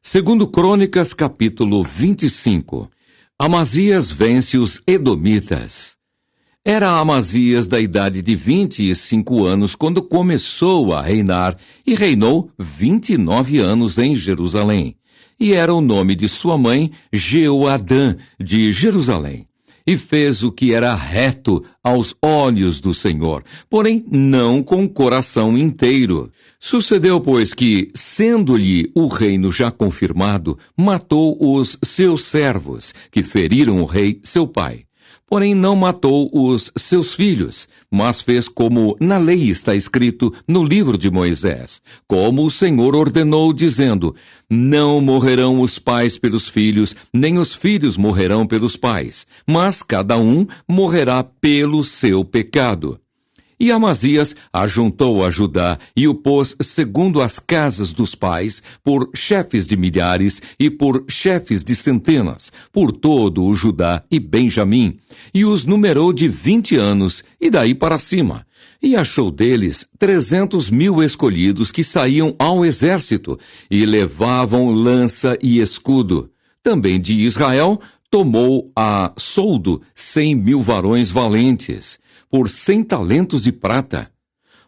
Segundo Crônicas, capítulo 25. Amazias vence os Edomitas. Era Amazias da idade de 25 anos quando começou a reinar e reinou 29 anos em Jerusalém. E era o nome de sua mãe Jeoadã de Jerusalém. E fez o que era reto aos olhos do Senhor, porém não com o coração inteiro. Sucedeu, pois, que, sendo-lhe o reino já confirmado, matou os seus servos, que feriram o rei, seu pai. Porém não matou os seus filhos, mas fez como na lei está escrito no livro de Moisés, como o Senhor ordenou, dizendo: não morrerão os pais pelos filhos, nem os filhos morrerão pelos pais, mas cada um morrerá pelo seu pecado. E Amazias ajuntou a Judá e o pôs segundo as casas dos pais, por chefes de milhares e por chefes de centenas, por todo o Judá e Benjamim, e os numerou de 20 anos, e daí para cima. E achou deles 300.000 escolhidos que saíam ao exército, e levavam lança e escudo. Também de Israel tomou a soldo 100.000 varões valentes, por 100 talentos de prata.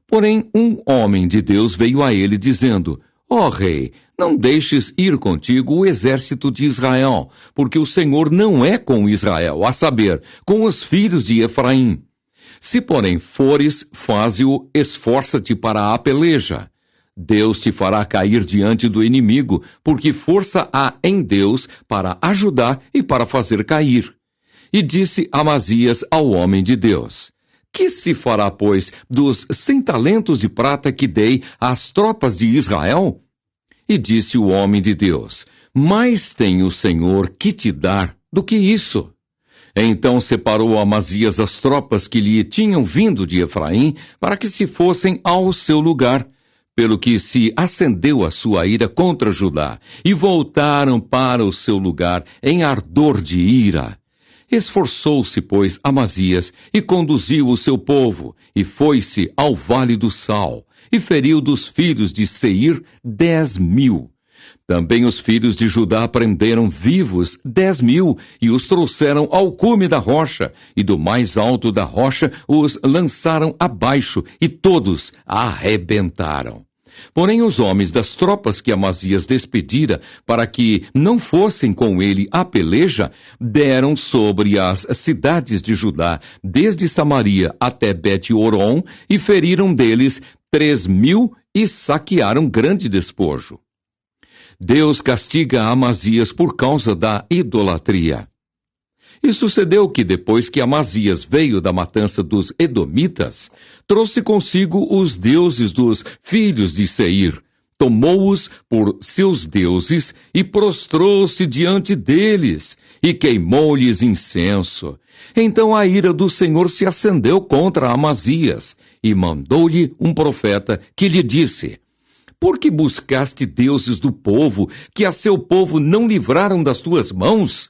Porém, um homem de Deus veio a ele, dizendo: ó rei, não deixes ir contigo o exército de Israel, porque o Senhor não é com Israel, a saber, com os filhos de Efraim. Se, porém, fores, faze-o, esforça-te para a peleja. Deus te fará cair diante do inimigo, porque força há em Deus para ajudar e para fazer cair. E disse Amazias ao homem de Deus: que se fará, pois, dos 100 talentos de prata que dei às tropas de Israel? E disse o homem de Deus: mais tem o Senhor que te dar do que isso. Então separou Amazias as tropas que lhe tinham vindo de Efraim, para que se fossem ao seu lugar, pelo que se acendeu a sua ira contra Judá, e voltaram para o seu lugar em ardor de ira. Esforçou-se, pois, Amazias, e conduziu o seu povo, e foi-se ao vale do Sal, e feriu dos filhos de Seir 10.000. Também os filhos de Judá prenderam vivos 10.000, e os trouxeram ao cume da rocha, e do mais alto da rocha os lançaram abaixo, e todos arrebentaram. Porém os homens das tropas que Amazias despedira para que não fossem com ele à peleja, deram sobre as cidades de Judá, desde Samaria até Bet-Horon, e feriram deles 3.000 e saquearam grande despojo. Deus castiga Amazias por causa da idolatria. E sucedeu que, depois que Amazias veio da matança dos Edomitas, trouxe consigo os deuses dos filhos de Seir, tomou-os por seus deuses e prostrou-se diante deles, e queimou-lhes incenso. Então a ira do Senhor se acendeu contra Amazias, e mandou-lhe um profeta que lhe disse: por que buscaste deuses do povo, que a seu povo não livraram das tuas mãos?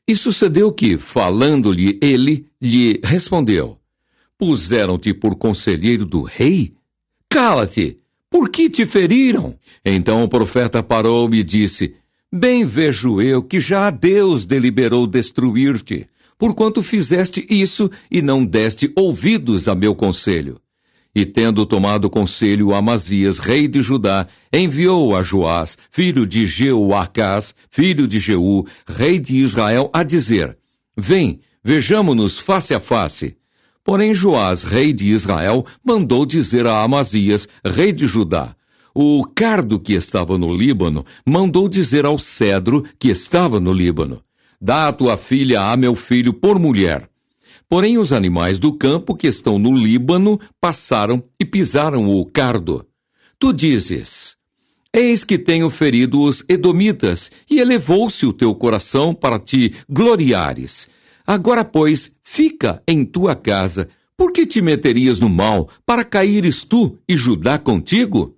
E sucedeu que, falando-lhe ele, lhe respondeu: puseram-te por conselheiro do rei? Cala-te! Por que te feriram? Então o profeta parou e disse: bem vejo eu que já Deus deliberou destruir-te, porquanto fizeste isso e não deste ouvidos a meu conselho. E tendo tomado conselho Amazias, rei de Judá, enviou a Joás, filho de Jeoacás, filho de Jeú, rei de Israel, a dizer: vem, vejamo-nos face a face. Porém Joás, rei de Israel, mandou dizer a Amazias, rei de Judá: o cardo que estava no Líbano mandou dizer ao cedro que estava no Líbano: dá a tua filha a meu filho por mulher. Porém os animais do campo que estão no Líbano passaram e pisaram o cardo. Tu dizes: eis que tenho ferido os Edomitas, e elevou-se o teu coração para te gloriares. Agora, pois, fica em tua casa, por que te meterias no mal, para caíres tu e Judá contigo?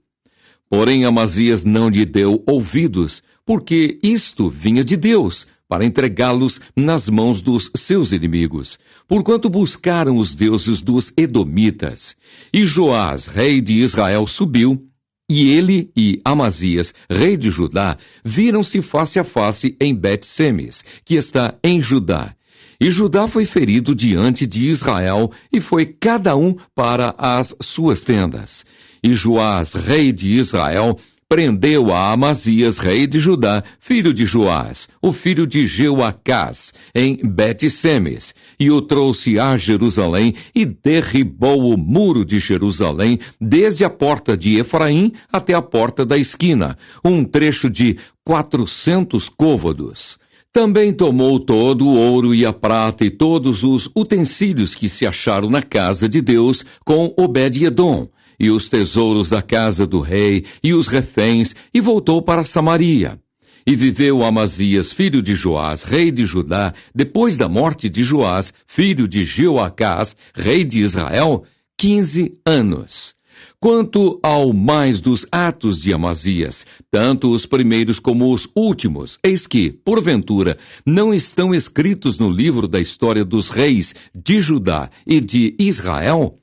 Porém Amazias não lhe deu ouvidos, porque isto vinha de Deus, para entregá-los nas mãos dos seus inimigos, porquanto buscaram os deuses dos Edomitas. E Joás, rei de Israel, subiu, E ele e Amazias, rei de Judá, viram-se face a face em Bet-Semes, que está em Judá. E Judá foi ferido diante de Israel, e foi cada um para as suas tendas. E Joás, rei de Israel, prendeu a Amazias, rei de Judá, filho de Joás, o filho de Jeoacás, em Bet-Semes, e o trouxe a Jerusalém e derribou o muro de Jerusalém, desde a porta de Efraim até a porta da esquina, um trecho de 400 côvados. Também tomou todo o ouro e a prata e todos os utensílios que se acharam na casa de Deus com Obed-edom, e os tesouros da casa do rei, e os reféns, e voltou para Samaria. E viveu Amazias, filho de Joás, rei de Judá, depois da morte de Joás, filho de Jeoacás, rei de Israel, 15 anos. Quanto ao mais dos atos de Amazias, tanto os primeiros como os últimos, eis que, porventura, não estão escritos no livro da história dos reis de Judá e de Israel?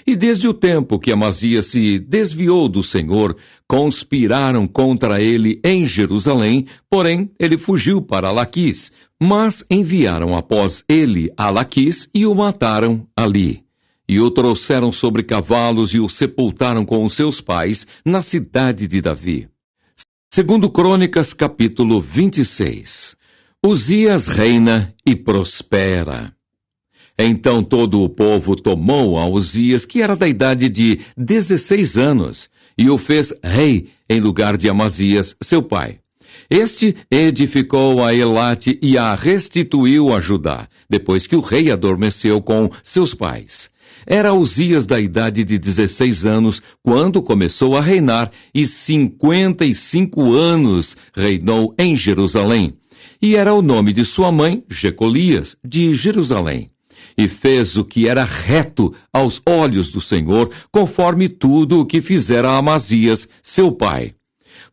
E desde o tempo que Amazias se desviou do Senhor, conspiraram contra ele em Jerusalém, porém ele fugiu para Laquis, mas enviaram após ele a Laquis e o mataram ali. E o trouxeram sobre cavalos e o sepultaram com os seus pais na cidade de Davi. Segundo Crônicas, capítulo 26. Uzias reina e prospera. Então todo o povo tomou a Uzias, que era da idade de 16 anos, e o fez rei em lugar de Amazias, seu pai. Este edificou a Elate e a restituiu a Judá, depois que o rei adormeceu com seus pais. Era Uzias da idade de 16 anos quando começou a reinar, e 55 anos reinou em Jerusalém. E era o nome de sua mãe, Jecolias, de Jerusalém. E fez o que era reto aos olhos do Senhor, conforme tudo o que fizera Amazias, seu pai.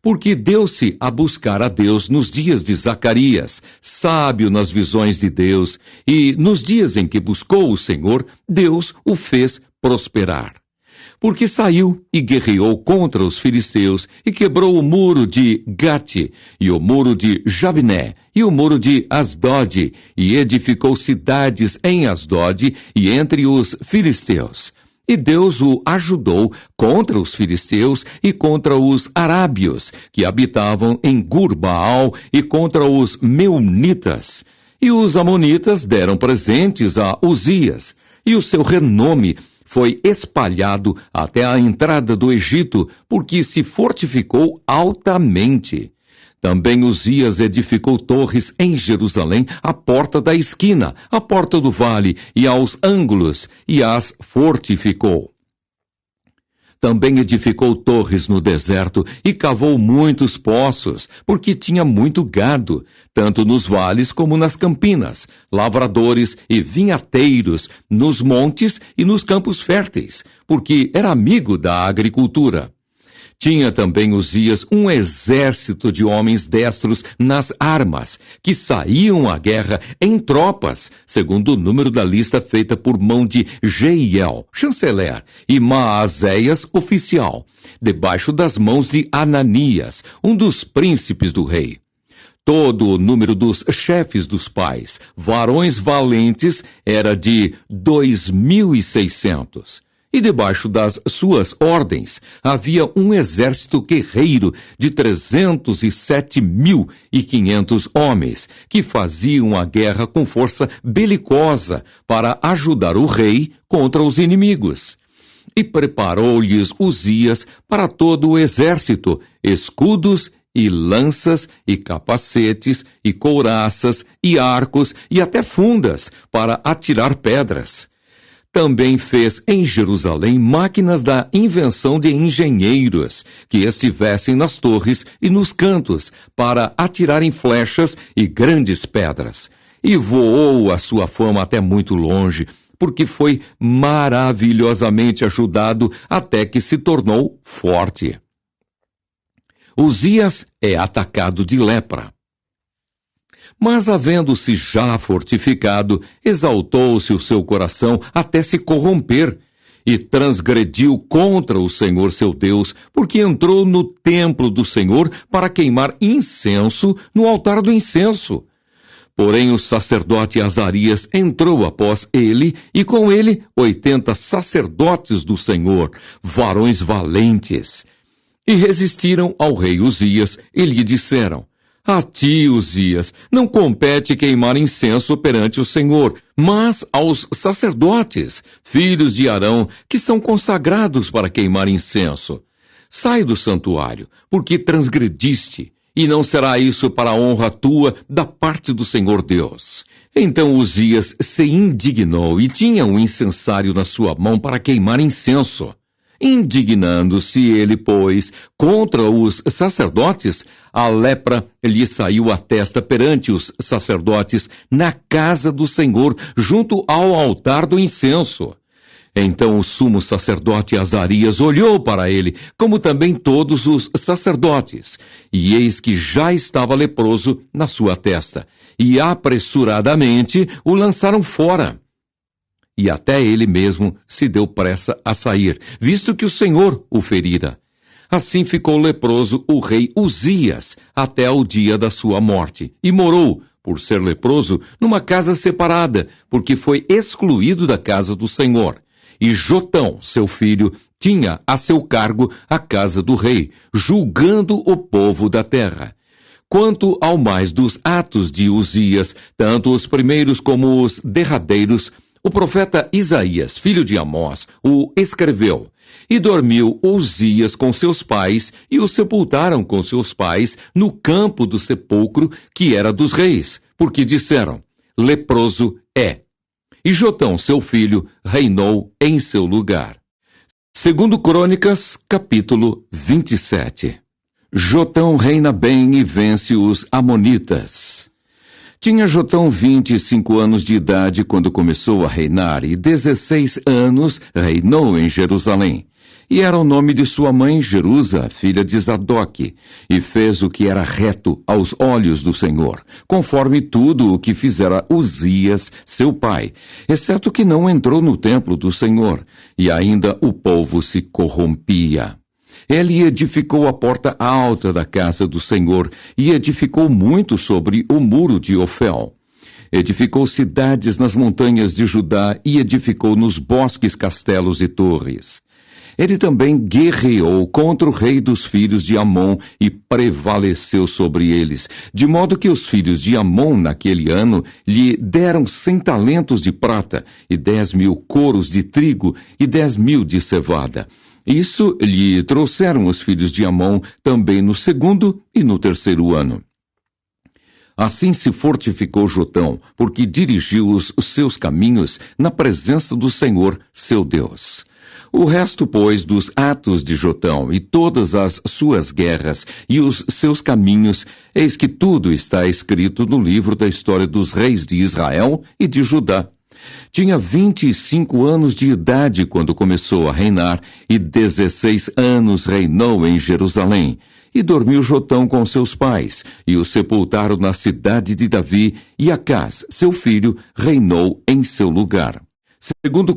Porque deu-se a buscar a Deus nos dias de Zacarias, sábio nas visões de Deus, e nos dias em que buscou o Senhor, Deus o fez prosperar. Porque saiu e guerreou contra os filisteus, e quebrou o muro de Gate, e o muro de Jabné, e o muro de Asdod, e edificou cidades em Asdod e entre os filisteus. E Deus o ajudou contra os filisteus e contra os arábios, que habitavam em Gur-Baal, e contra os meunitas. E os amonitas deram presentes a Uzias, e o seu renome foi espalhado até a entrada do Egito, porque se fortificou altamente. Também Uzias edificou torres em Jerusalém, à porta da esquina, à porta do vale e aos ângulos, e as fortificou. Também edificou torres no deserto e cavou muitos poços, porque tinha muito gado, tanto nos vales como nas campinas, lavradores e vinhateiros, nos montes e nos campos férteis, porque era amigo da agricultura. Tinha também Uzias um exército de homens destros nas armas, que saíam à guerra em tropas, segundo o número da lista feita por mão de Jeiel, chanceler, e Maazéias, oficial, debaixo das mãos de Ananias, um dos príncipes do rei. Todo o número dos chefes dos pais, varões valentes, era de 2.600. E debaixo das suas ordens havia um exército guerreiro de 307.500 homens, que faziam a guerra com força belicosa para ajudar o rei contra os inimigos. E preparou-lhes Uzias para todo o exército escudos e lanças e capacetes e couraças e arcos e até fundas para atirar pedras. Também fez em Jerusalém máquinas da invenção de engenheiros, que estivessem nas torres e nos cantos, para atirarem flechas e grandes pedras. E voou a sua fama até muito longe, porque foi maravilhosamente ajudado até que se tornou forte. Uzias é atacado de lepra. Mas, havendo-se já fortificado, exaltou-se o seu coração até se corromper, e transgrediu contra o Senhor seu Deus, porque entrou no templo do Senhor para queimar incenso no altar do incenso. Porém o sacerdote Azarias entrou após ele, e com ele 80 sacerdotes do Senhor, varões valentes. E resistiram ao rei Uzias e lhe disseram: A ti, Uzias, não compete queimar incenso perante o Senhor, mas aos sacerdotes, filhos de Arão, que são consagrados para queimar incenso. Sai do santuário, porque transgrediste, e não será isso para a honra tua da parte do Senhor Deus. Então Uzias se indignou e tinha um incensário na sua mão para queimar incenso. Indignando-se ele, pois, contra os sacerdotes, a lepra lhe saiu à testa perante os sacerdotes na casa do Senhor, junto ao altar do incenso. Então o sumo sacerdote Azarias olhou para ele, como também todos os sacerdotes, e eis que já estava leproso na sua testa, e apressuradamente o lançaram fora. E até ele mesmo se deu pressa a sair, visto que o Senhor o ferira. Assim ficou leproso o rei Uzias até o dia da sua morte, e morou, por ser leproso, numa casa separada, porque foi excluído da casa do Senhor. E Jotão, seu filho, tinha a seu cargo a casa do rei, julgando o povo da terra. Quanto ao mais dos atos de Uzias, tanto os primeiros como os derradeiros, o profeta Isaías, filho de Amós, o escreveu. E dormiu Uzias com seus pais, e o sepultaram com seus pais no campo do sepulcro, que era dos reis, porque disseram: leproso é. E Jotão, seu filho, reinou em seu lugar. Segundo Crônicas, capítulo 27. Jotão reina bem e vence os amonitas. Tinha Jotão 25 anos de idade quando começou a reinar, e 16 anos reinou em Jerusalém. E era o nome de sua mãe Jerusa, filha de Zadoque, e fez o que era reto aos olhos do Senhor, conforme tudo o que fizera Uzias, seu pai, exceto que não entrou no templo do Senhor, e ainda o povo se corrompia. Ele edificou a porta alta da casa do Senhor, e edificou muito sobre o muro de Ofel. Edificou cidades nas montanhas de Judá, e edificou nos bosques castelos e torres. Ele também guerreou contra o rei dos filhos de Amon e prevaleceu sobre eles, de modo que os filhos de Amon, naquele ano, lhe deram 100 talentos de prata, e 10.000 coros de trigo, e 10.000 de cevada. Isso lhe trouxeram os filhos de Amon também no segundo e no terceiro ano. Assim se fortificou Jotão, porque dirigiu os seus caminhos na presença do Senhor, seu Deus. O resto, pois, dos atos de Jotão e todas as suas guerras e os seus caminhos, eis que tudo está escrito no livro da história dos reis de Israel e de Judá. Tinha 25 anos de idade quando começou a reinar, e 16 anos reinou em Jerusalém. E dormiu Jotão com seus pais, e o sepultaram na cidade de Davi, e Acás, seu filho, reinou em seu lugar. Segundo